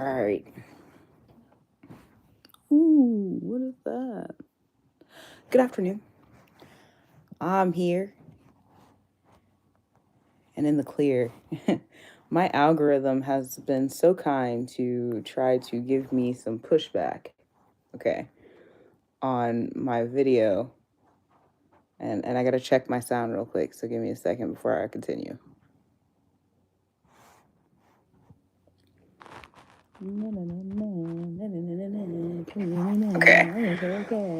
All right. Ooh, what is that? Good afternoon. I'm here and in the clear. My algorithm has been so kind to try to give me some pushback, okay, on my video. And I got to check my sound real quick. So give me a second before I continue. Okay.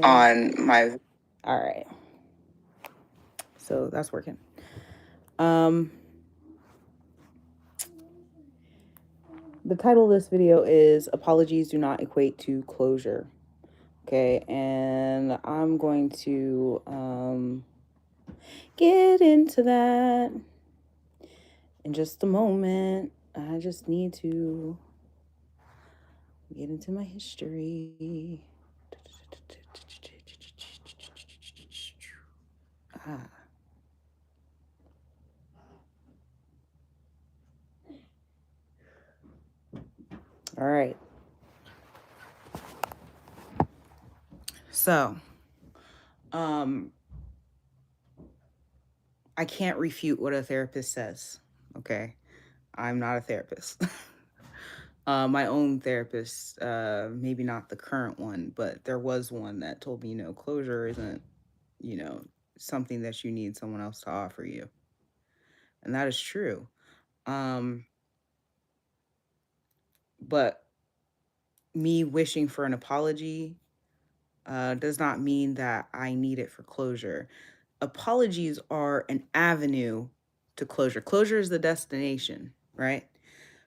On my all right. So that's working. The title of this video is Apologies Do Not Equate to Closure. Okay, and I'm going to get into that in just a moment. I just need to get into my history. Ah. All right. So, I can't refute what a therapist says. Okay. I'm not a therapist. My own therapist, maybe not the current one, but there was one that told me, closure isn't, something that you need someone else to offer you. And that is true. But me wishing for an apology does not mean that I need it for closure. Apologies are an avenue to closure. Closure is the destination, right?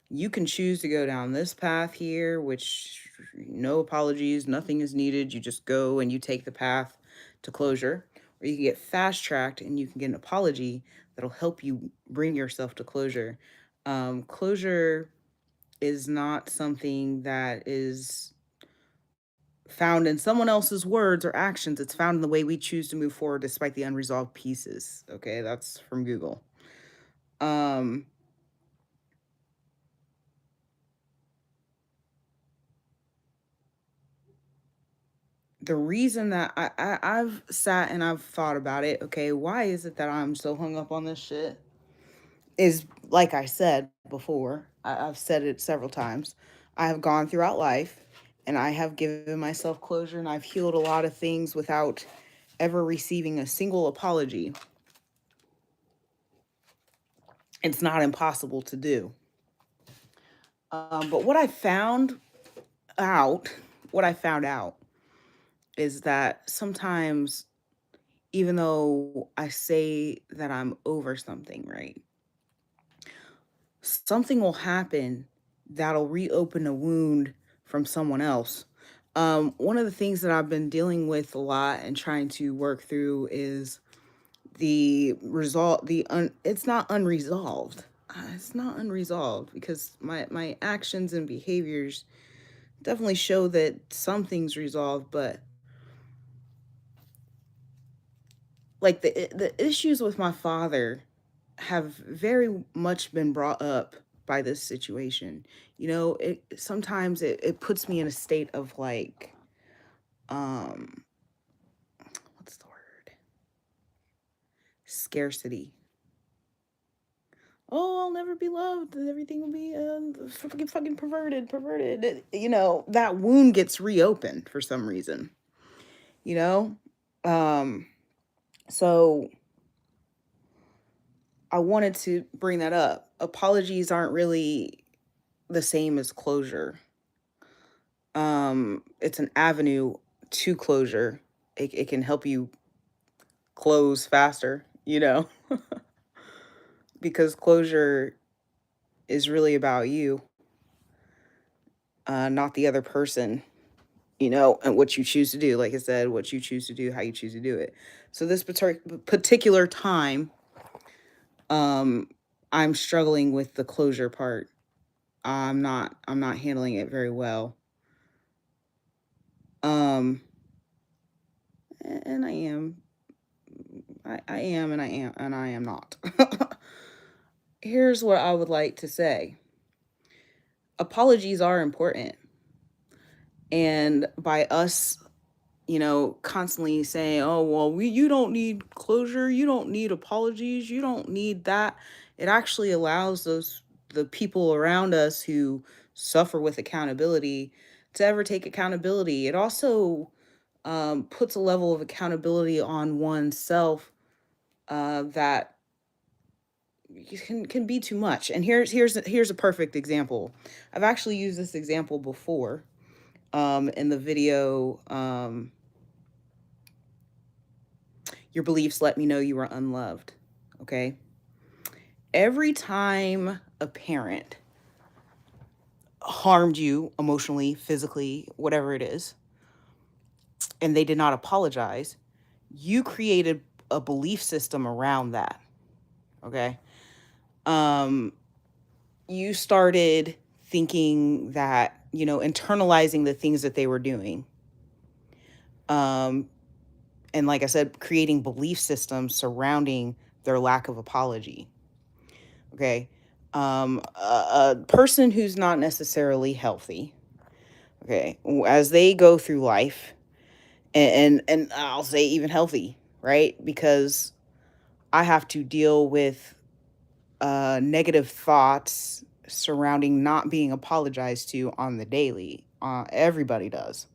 You can choose to go down this path here, which no apologies, nothing is needed. You just go and you take the path to closure. Or you can get fast tracked and you can get an apology that'll help you bring yourself to closure. Closure is not something that is found in someone else's words or actions. It's found in the way we choose to move forward despite the unresolved pieces. Okay, that's from Google. The reason that I've sat and I've thought about it, okay, why is it that I'm so hung up on this shit? Is like I said before, I've said it several times. I have gone throughout life and I have given myself closure and I've healed a lot of things without ever receiving a single apology. It's not impossible to do. But what I found out, what I found out is that sometimes, even though I say that I'm over something, right? Something will happen that'll reopen a wound from someone else. One of the things that I've been dealing with a lot and trying to work through is the result. It's not unresolved. It's not unresolved because my actions and behaviors definitely show that something's resolved, but like the issues with my father have very much been brought up by this situation. It sometimes it puts me in a state of like what's the word? Scarcity. Oh, I'll never be loved. Everything will be fucking perverted. That wound gets reopened for some reason. You know? Um so I wanted to bring that up. Apologies aren't really the same as closure. It's an avenue to closure. It can help you close faster, because closure is really about you, not the other person, and what you choose to do. Like I said, what you choose to do, how you choose to do it. So this particular time, I'm struggling with the closure part. I'm not handling it very well. Um, and I am. I am and I am not. Here's what I would like to say. Apologies are important. And by us, constantly saying, "Oh, well, you don't need closure, you don't need apologies, you don't need that." It actually allows the people around us who suffer with accountability to ever take accountability. It also puts a level of accountability on oneself that can be too much. And here's a perfect example. I've actually used this example before in the video. Your beliefs let me know you are unloved. Okay. Every time a parent harmed you emotionally, physically, whatever it is, and they did not apologize, you created a belief system around that. Okay. Um, you started thinking that, internalizing the things that they were doing. Um, and like I said, creating belief systems surrounding their lack of apology. Okay. A person who's not necessarily healthy, okay, as they go through life, and I'll say even healthy, right? Because I have to deal with negative thoughts surrounding not being apologized to on the daily. Everybody does.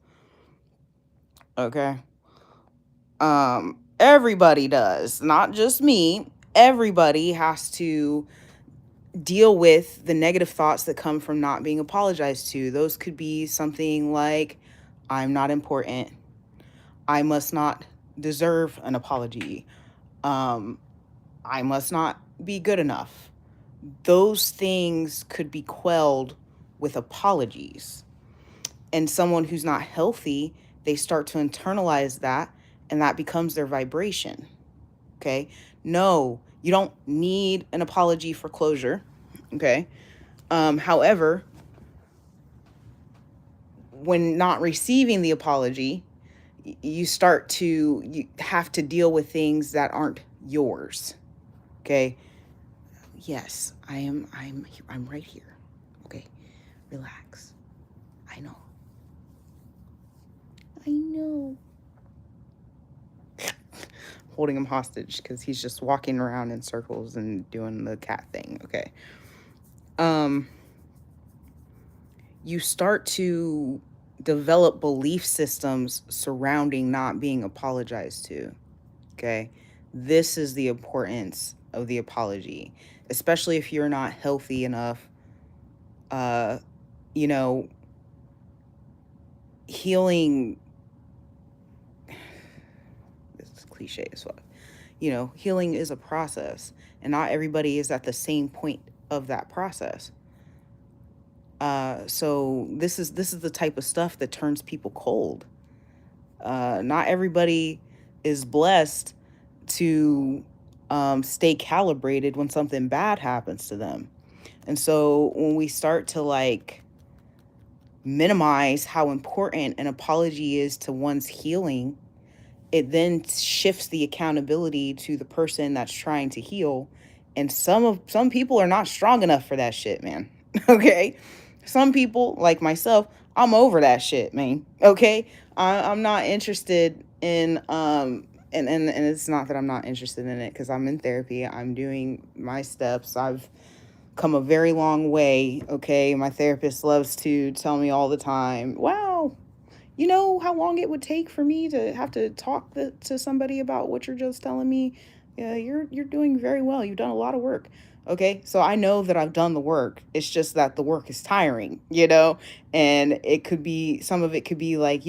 Okay. Everybody does, not just me. Everybody has to deal with the negative thoughts that come from not being apologized to. Those could be something like, I'm not important. I must not deserve an apology. Um, I must not be good enough. Those things could be quelled with apologies. And someone who's not healthy, they start to internalize that, and that becomes their vibration. Okay. No, you don't need an apology for closure. Okay. However, when not receiving the apology, you have to deal with things that aren't yours. Okay. Yes, I'm right here. Okay. Relax. I know. I know. Holding him hostage because he's just walking around in circles and doing the cat thing. Okay. Um you start to develop belief systems surrounding not being apologized to. Okay. This is the importance of the apology, especially if you're not healthy enough. Uh, you know, healing, it's cliche as fuck. Healing is a process, and not everybody is at the same point of that process. So this is the type of stuff that turns people cold. Not everybody is blessed to stay calibrated when something bad happens to them. And so when we start to like minimize how important an apology is to one's healing, it then shifts the accountability to the person that's trying to heal. And some people are not strong enough for that shit, man. Okay. Some people like myself, I'm over that shit, man. Okay. I'm not interested in and it's not that I'm not interested in it, because I'm in therapy, I'm doing my steps, I've come a very long way. Okay. My therapist loves to tell me all the time, wow, you know how long it would take for me to have to talk to somebody about what you're just telling me? Yeah, you're doing very well. You've done a lot of work. Okay, so I know that I've done the work. It's just that the work is tiring, and it could be, some of it could be like,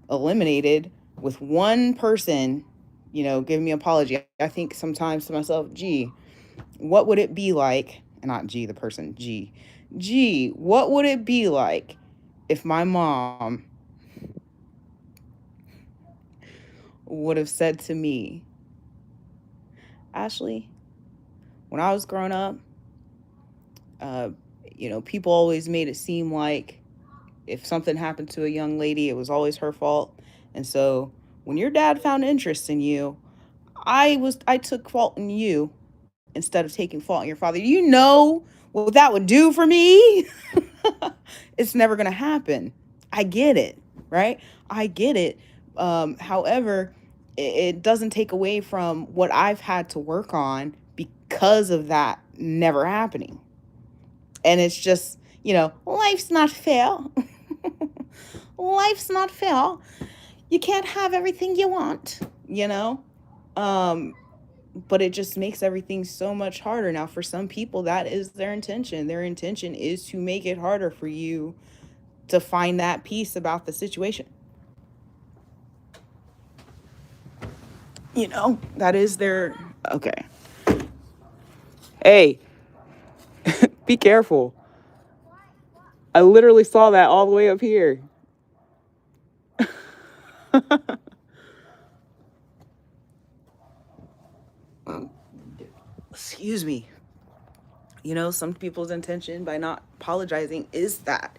eliminated with one person, giving me an apology. I think sometimes to myself, gee, what would it be like? And not G, the person, gee, what would it be like if my mom would have said to me, Ashley, when I was growing up, uh, people always made it seem like if something happened to a young lady, it was always her fault. And so when your dad found interest in you, I took fault in you instead of taking fault in your father. You know what that would do for me? It's never going to happen. I get it, right? I get it. However, it doesn't take away from what I've had to work on because of that never happening. And it's just, life's not fair. Life's not fair. You can't have everything you want, you know? Um, but it just makes everything so much harder. Now, for some people, that is their intention. Their intention is to make it harder for you to find that peace about the situation. That is their. Okay. Hey, be careful. I literally saw that all the way up here. Excuse me. Some people's intention by not apologizing is that.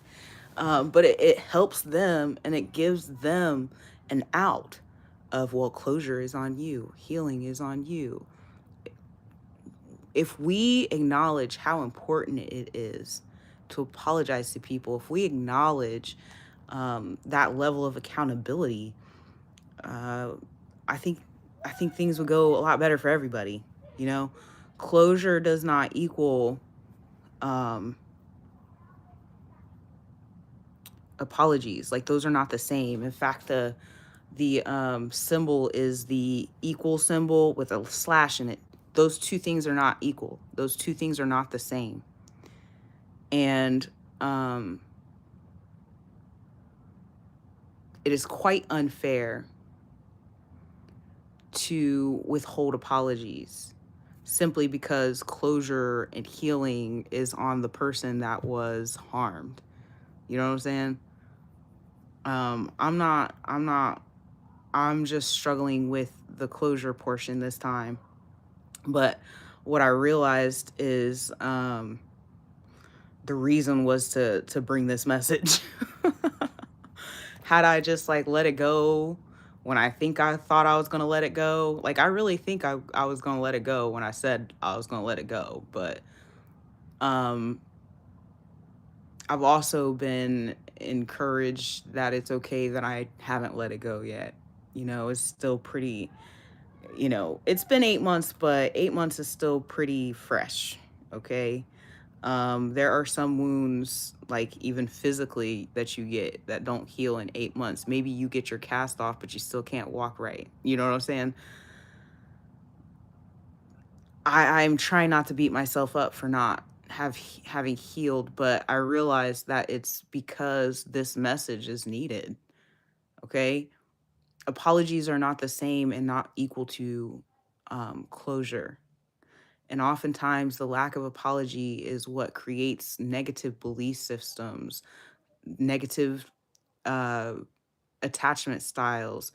But it helps them and it gives them an out of, well, closure is on you, healing is on you. If we acknowledge how important it is to apologize to people, if we acknowledge that level of accountability, uh, I think I think things would go a lot better for everybody. You know, closure does not equal um, apologies. Like, those are not the same. In fact, the symbol is the equal symbol with a slash in it. Those two things are not equal. Those two things are not the same. And um, it is quite unfair to withhold apologies simply because closure and healing is on the person that was harmed. You know what I'm saying? I'm just struggling with the closure portion this time. But what I realized is the reason was to bring this message. Had I just like let it go when I think I thought I was gonna let it go, like I really think I was gonna let it go when I said I was gonna let it go. But um I've also been encouraged that it's okay that I haven't let it go yet. It's still pretty, it's been 8 months, but 8 months is still pretty fresh. Okay. There are some wounds, like even physically, that you get that don't heal in 8 months. Maybe you get your cast off, but you still can't walk right. You know what I'm saying? I'm trying not to beat myself up for not having healed, but I realize that it's because this message is needed. Okay, apologies are not the same and not equal to closure. And oftentimes, the lack of apology is what creates negative belief systems, negative uh, attachment styles,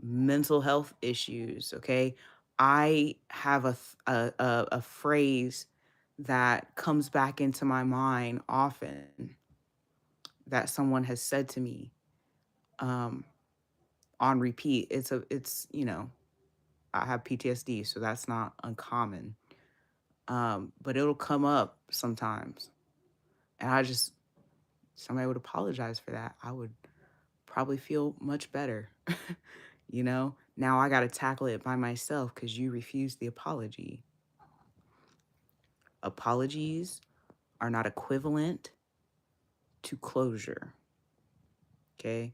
mental health issues. Okay, I have a phrase that comes back into my mind often that someone has said to me um, on repeat. It's I have PTSD, so that's not uncommon. But it'll come up sometimes, and somebody would apologize for that. I would probably feel much better. Now I got to tackle it by myself because you refused the apology. Apologies are not equivalent to closure. Okay.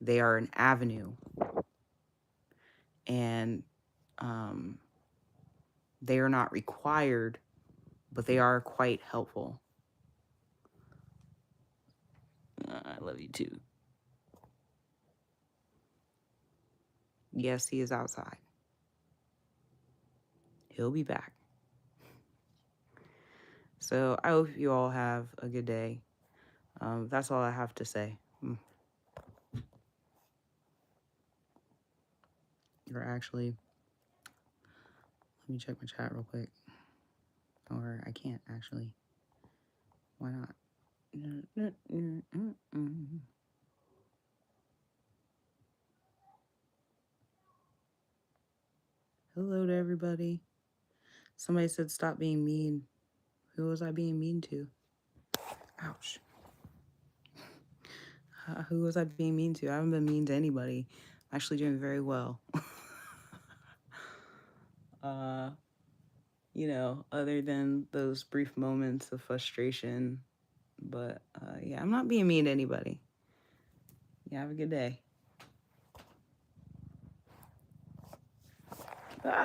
They are an avenue, and um, they are not required, but they are quite helpful. I love you too. Yes, he is outside. He'll be back. So I hope you all have a good day. That's all I have to say. Or actually, let me check my chat real quick. Or I can't actually. Why not? Hello to everybody. Somebody said stop being mean. Who was I being mean to? Ouch. Who was I being mean to? I haven't been mean to anybody. I'm actually doing very well. uh, other than those brief moments of frustration. But yeah, I'm not being mean to anybody. Yeah, have a good day. Ah.